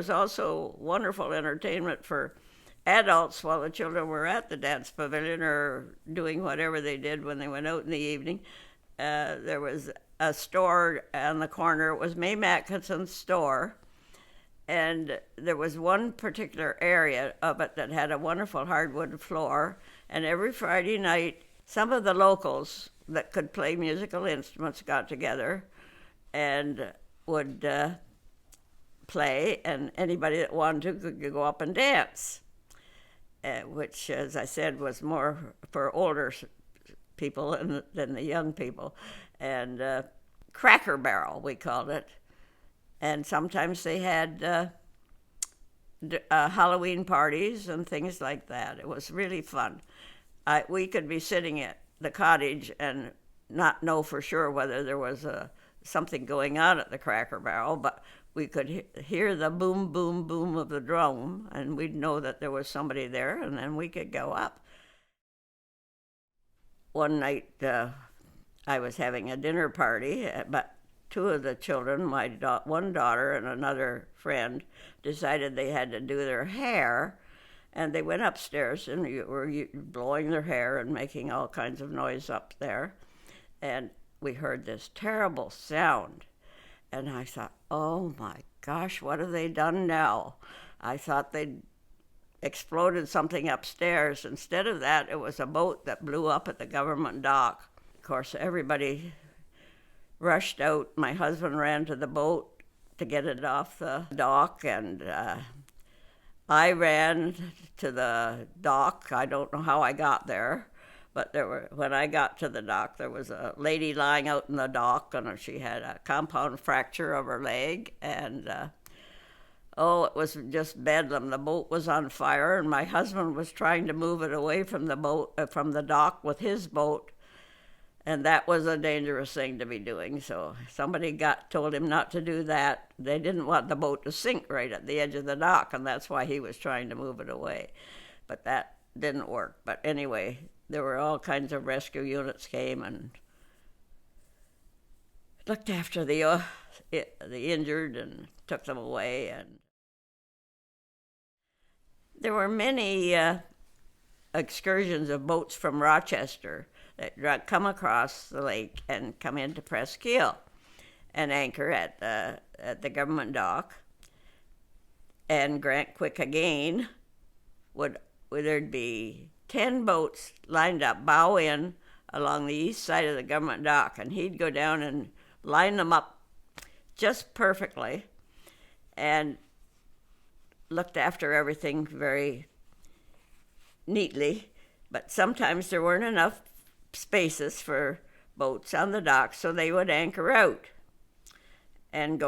was also wonderful entertainment for adults while the children were at the dance pavilion or doing whatever they did when they went out in the evening. There was a store on the corner. It was May Mackenson's store. And there was one particular area of it that had a wonderful hardwood floor. And every Friday night, some of the locals that could play musical instruments got together and would play, and anybody that wanted to could go up and dance, which, as I said, was more for older people than the young people. And Cracker Barrel, we called it. And sometimes they had Halloween parties and things like that. It was really fun. We could be sitting at the cottage and not know for sure whether there was something going on at the Cracker Barrel, but we could hear the boom, boom, boom of the drum, and we'd know that there was somebody there, and then we could go up. One night, I was having a dinner party, but two of the children, one daughter and another friend, decided they had to do their hair, and they went upstairs and were blowing their hair and making all kinds of noise up there. And we heard this terrible sound. And I thought, oh my gosh, what have they done now? I thought they'd exploded something upstairs. Instead of that, it was a boat that blew up at the government dock. Of course, everybody rushed out. My husband ran to the boat to get it off the dock, and I ran to the dock. I don't know how I got there, but when I got to the dock, there was a lady lying out in the dock, and she had a compound fracture of her leg, and it was just bedlam. The boat was on fire, and my husband was trying to move it away from the dock with his boat. And that was a dangerous thing to be doing. So somebody told him not to do that. They didn't want the boat to sink right at the edge of the dock, and that's why he was trying to move it away. But that didn't work. But anyway, there were all kinds of rescue units came and looked after the injured and took them away. And there were many excursions of boats from Rochester that come across the lake and come into Presqu'ile and anchor at the government dock. And Grant Quick again there'd be 10 boats lined up, bow in, along the east side of the government dock, and he'd go down and line them up just perfectly and looked after everything very neatly. But sometimes there weren't enough spaces for boats on the dock, so they would anchor out and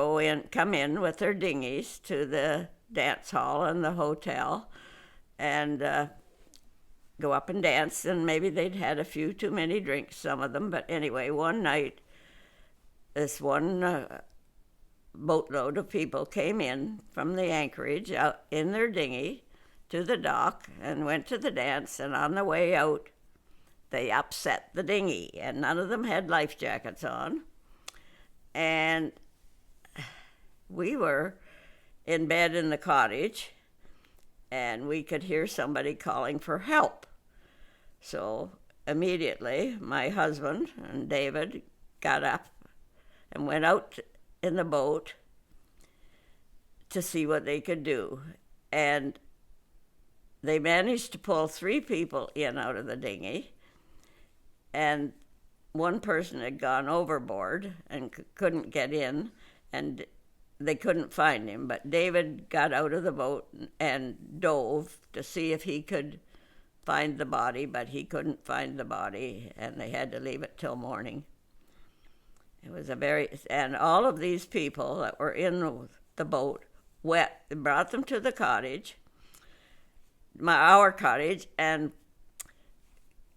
come in with their dinghies to the dance hall and the hotel and go up and dance. And maybe they'd had a few too many drinks, some of them. But anyway, one night, this one boatload of people came in from the anchorage out in their dinghy to the dock and went to the dance, and on the way out, they upset the dinghy, and none of them had life jackets on. And we were in bed in the cottage, and we could hear somebody calling for help. So immediately, my husband and David got up and went out in the boat to see what they could do. And they managed to pull 3 people in out of the dinghy, and one person had gone overboard and couldn't get in, and they couldn't find him. But David got out of the boat and dove to see if he could find the body, but he couldn't find the body, and they had to leave it till morning. It was and all of these people that were in the boat wet, brought them to the cottage, our cottage, and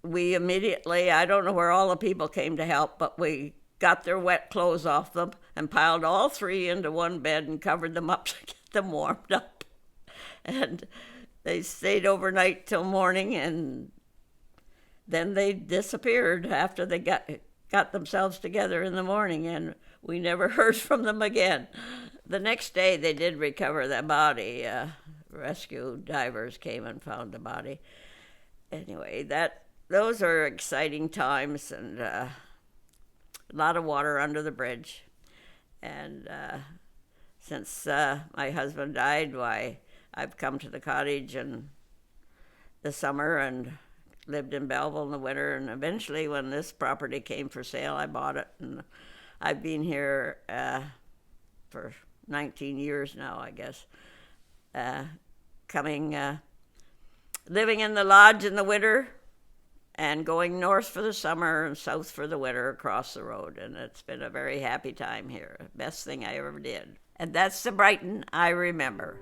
we immediately, I don't know where all the people came to help, but we got their wet clothes off them and piled all 3 into one bed and covered them up to get them warmed up. And they stayed overnight till morning, and then they disappeared after they got themselves together in the morning, and we never heard from them again. The next day, they did recover the body. Rescue divers came and found the body. Anyway, those are exciting times, and a lot of water under the bridge. And since my husband died, why I've come to the cottage in the summer and lived in Belleville in the winter. And eventually, when this property came for sale, I bought it, and I've been here for 19 years now, I guess. Living in the lodge in the winter and going north for the summer and south for the winter across the road. And it's been a very happy time here. Best thing I ever did. And that's the Brighton I remember.